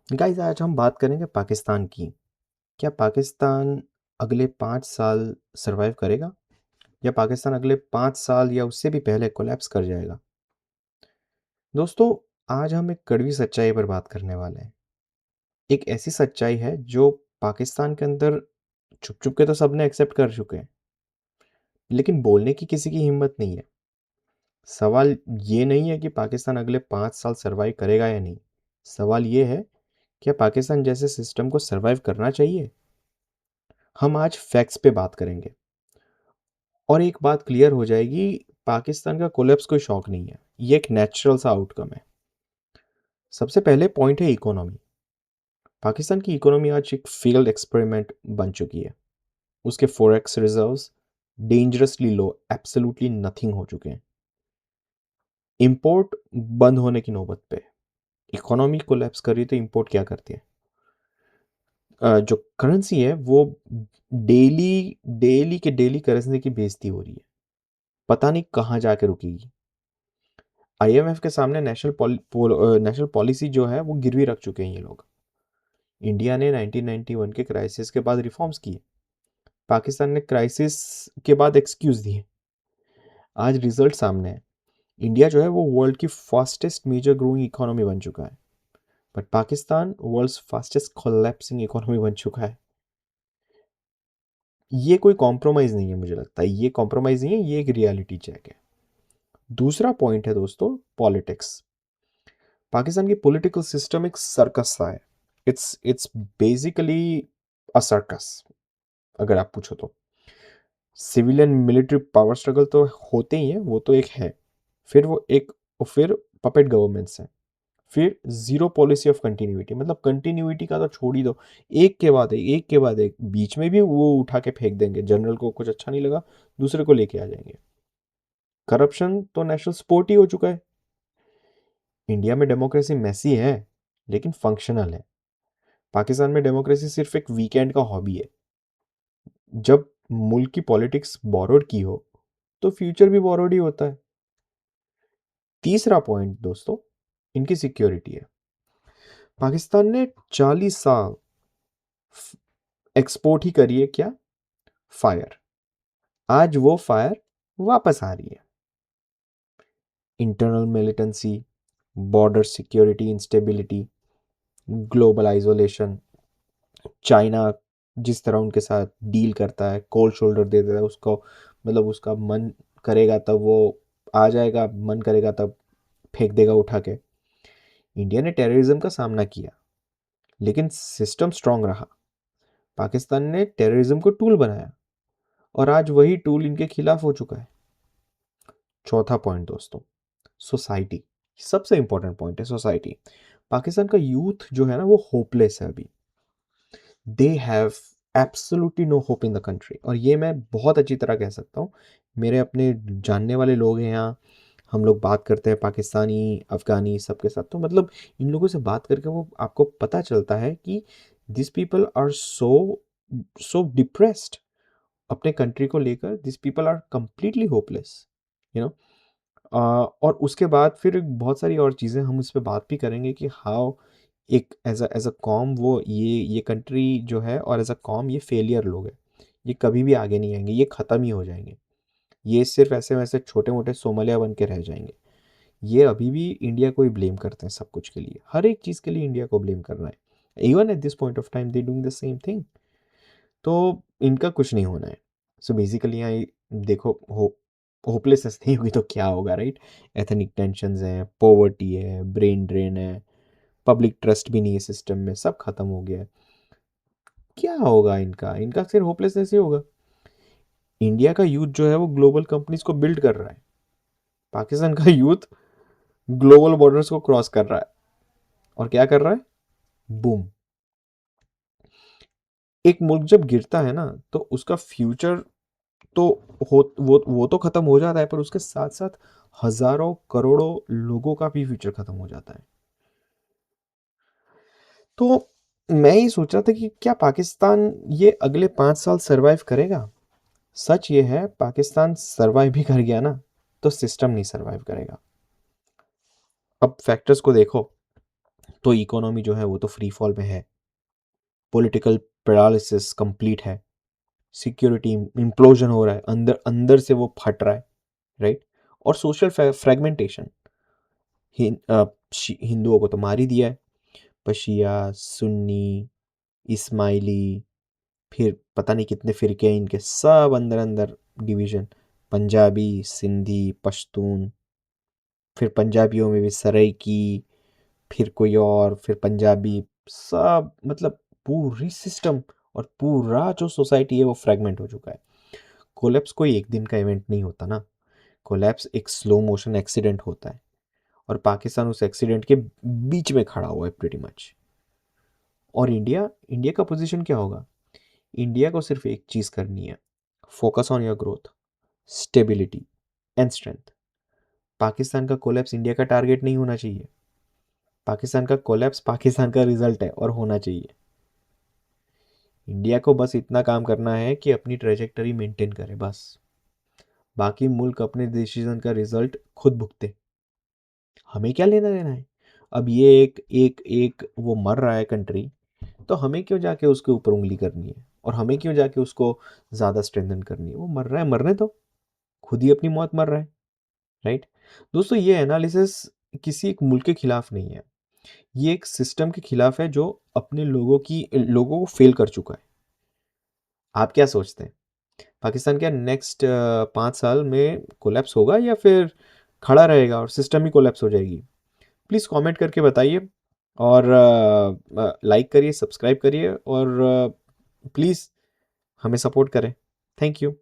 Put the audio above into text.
Guys आज हम बात करेंगे पाकिस्तान की। क्या पाकिस्तान अगले 5 साल सरवाइव करेगा या पाकिस्तान अगले 5 साल या उससे भी पहले कोलैप्स कर जाएगा। दोस्तों, आज हम एक कड़वी सच्चाई पर बात करने वाले हैं। एक ऐसी सच्चाई है जो पाकिस्तान के अंदर छुप छुप के तो सबने एक्सेप्ट कर चुके हैं, लेकिन बोलने की किसी की हिम्मत नहीं है। सवाल ये नहीं है कि पाकिस्तान अगले 5 साल सरवाइव करेगा या नहीं। सवाल ये है, क्या पाकिस्तान जैसे सिस्टम को सरवाइव करना चाहिए। हम आज फैक्ट्स पे बात करेंगे और एक बात क्लियर हो जाएगी, पाकिस्तान का कोलैप्स कोई शौक नहीं है, ये एक नेचुरल सा आउटकम है। सबसे पहले पॉइंट है इकोनॉमी। पाकिस्तान की इकोनॉमी आज एक फेल्ड एक्सपेरिमेंट बन चुकी है। उसके फॉरेक्स रिजर्व्स डेंजरसली लो, एब्सोल्युटली नथिंग हो चुके हैं। इंपोर्ट बंद होने की नौबत पे। इकोनॉमी कोलैप्स कर रही है तो इंपोर्ट क्या करती है। जो करेंसी है वो डेली डेली के डेली करेंसी की बेइज्जती हो रही है, पता नहीं कहाँ जाके रुकेगी। आईएमएफ के सामने नेशनल पॉलिसी जो है वो गिरवी रख चुके हैं ये लोग। इंडिया ने 1991 के क्राइसिस के बाद रिफॉर्म्स किए, पाकिस्तान ने क्राइसिस के बाद एक्सक्यूज दिए। आज रिजल्ट सामने है। इंडिया जो है वो वर्ल्ड की फास्टेस्ट मेजर ग्रोइंग इकोनॉमी बन चुका है, but Pakistan world's fastest collapsing economy बन चुका है। ये कोई कॉम्प्रोमाइज़ नहीं है, मुझे लगता है ये कॉम्प्रोमाइज़ नहीं है, ये एक रियलिटी चेक है। दूसरा पॉइंट है दोस्तों, पॉलिटिक्स। पाकिस्तान की पॉलिटिकल सिस्टम एक सर्कस सा है। इट्स बेसिकली अ सर्कस, अगर आप पूछो तो। सिविलियन मिलिट्री पावर स्ट्रगल तो होते ही हैं, वो तो एक है। फिर वो एक फिर पपेट गवर्नमेंट्स हैं। फिर जीरो पॉलिसी ऑफ कंटिन्यूटी, मतलब कंटिन्यूटी का तो छोड़ ही दो। एक के बाद एक के बाद एक, बीच में भी वो उठा के फेंक देंगे। जनरल को कुछ अच्छा नहीं लगा, दूसरे को लेके आ जाएंगे। करप्शन तो नेशनल स्पोर्ट ही हो चुका है। इंडिया में डेमोक्रेसी मैसी है लेकिन फंक्शनल है। पाकिस्तान में डेमोक्रेसी सिर्फ एक वीकेंड का हॉबी है। जब मुल्क की पॉलिटिक्स बोरोड की हो तो फ्यूचर भी बोरोड ही होता है। तीसरा पॉइंट दोस्तों, इनकी सिक्योरिटी है। पाकिस्तान ने 40 साल एक्सपोर्ट ही करी है क्या, फायर। आज वो फायर वापस आ रही है। Internal militancy, border security instability, global isolation. China जिस तरह उनके साथ डील करता है, कोल्ड शोल्डर दे देता है उसको, मतलब उसका मन करेगा तब वो आ जाएगा, मन करेगा तब फेंक देगा उठा के। इंडिया ने टेररिज्म का सामना किया लेकिन सिस्टम स्ट्रांग रहा। पाकिस्तान ने टेररिज्म को टूल बनाया और आज वही टूल इनके खिलाफ हो चुका है। चौथा पॉइंट दोस्तों, सोसाइटी। सबसे इंपॉर्टेंट पॉइंट है सोसाइटी। पाकिस्तान का यूथ जो है ना वो होपलेस है अभी। They have absolutely no hope in the country, और ये मैं बहुत अच्छी तरह कह सकता हूँ। मेरे अपने जानने वाले लोग हैं यहाँ, हम लोग बात करते हैं पाकिस्तानी अफगानी सबके साथ, तो मतलब इन लोगों से बात करके वो आपको पता चलता है कि this people are so so depressed अपने कंट्री को लेकर। This people are completely hopeless, you know. और उसके बाद फिर बहुत सारी और चीज़ें हम उस पर बात भी करेंगे कि हाउ एक एज अ कॉम वो ये कंट्री जो है, और एज अ कॉम ये फेलियर लोग हैं। ये कभी भी आगे नहीं आएंगे, ये ख़त्म ही हो जाएंगे। ये सिर्फ ऐसे वैसे छोटे मोटे सोमालिया बन के रह जाएंगे। ये अभी भी इंडिया को ही ब्लेम करते हैं सब कुछ के लिए, हर एक चीज़ के लिए इंडिया को ब्लेम कर रहा है। Even at this point of time they doing the same thing. तो इनका कुछ नहीं होना है। सो बेसिकली यहाँ देखो, होपलेसनेस नहीं होगी तो क्या होगा, राइट। एथनिक टेंशन्स हैं, पॉवर्टी है, ब्रेन ड्रेन है, पब्लिक ट्रस्ट भी नहीं है सिस्टम में, सब खत्म हो गया है। क्या होगा इनका, इनका सिर्फ होपलेसनेस ही होगा। इंडिया का यूथ जो है वो ग्लोबल कंपनीज को बिल्ड कर रहा है, पाकिस्तान का यूथ ग्लोबल बॉर्डर्स को क्रॉस कर रहा है। और क्या कर रहा है, बूम। एक मुल्क जब गिरता है ना तो उसका फ्यूचर तो वो तो खत्म हो जाता है, पर उसके साथ साथ हजारों करोड़ों लोगों का भी फ्यूचर खत्म हो जाता है। तो मैं ये सोच रहा था कि क्या पाकिस्तान ये अगले 5 साल सरवाइव करेगा। सच ये है, पाकिस्तान सरवाइव भी कर गया ना तो सिस्टम नहीं सरवाइव करेगा। अब फैक्टर्स को देखो। तो इकोनॉमी जो है वो तो फ्री फॉल में है, पॉलिटिकल पैरालिसिस कंप्लीट है, सिक्योरिटी इम्प्लोजन हो रहा है, अंदर अंदर से वो फट रहा है, राइट। और सोशल फ्रेगमेंटेशन, हिंदुओं को तो मार ही दिया है, पशिया, सुन्नी, इस्माइली, फिर पता नहीं कितने फिरके हैं इनके, सब अंदर अंदर डिवीजन, पंजाबी, सिंधी, पश्तून, फिर पंजाबियों में भी सराइकी, फिर कोई और, फिर पंजाबी, सब मतलब पूरी सिस्टम और पूरा जो सोसाइटी है वो फ्रेगमेंट हो चुका है। कोलैप्स कोई एक दिन का इवेंट नहीं होता ना, कोलैप्स एक स्लो मोशन एक्सीडेंट होता है, और पाकिस्तान उस एक्सीडेंट के बीच में खड़ा हुआ है प्रीटी मच। और इंडिया, इंडिया का पोजीशन क्या होगा? इंडिया को सिर्फ एक चीज़ करनी है, focus on your growth, stability and strength. Pakistan का कोलैप्स इंडिया का टारगेट नहीं होना चाहिए, पाकिस्तान का कोलैप्स पाकिस्तान का रिजल्ट है और होना चाहिए। इंडिया को बस इतना काम करना है कि अपनी ट्रेजेक्टरी मेंटेन करे बस, बाकी मुल्क अपने डिसीजन का रिजल्ट खुद भुगते, हमें क्या लेना देना है। अब ये एक एक एक वो मर रहा है कंट्री, तो हमें क्यों जाके उसके ऊपर उंगली करनी है, और हमें क्यों जाके उसको ज़्यादा स्ट्रेंथन करनी है। वो मर रहा है, मरने दो, खुद ही अपनी मौत मर रहा है, राइट। दोस्तों ये एनालिसिस किसी एक मुल्क के खिलाफ नहीं है, ये एक सिस्टम के खिलाफ है जो अपने लोगों को फेल कर चुका है। आप क्या सोचते हैं, पाकिस्तान क्या नेक्स्ट 5 साल में कोलैप्स होगा या फिर खड़ा रहेगा और सिस्टम ही कोलैप्स हो जाएगी? प्लीज़ कमेंट करके बताइए, और लाइक करिए, सब्सक्राइब करिए, और प्लीज़ हमें सपोर्ट करें। Thank you.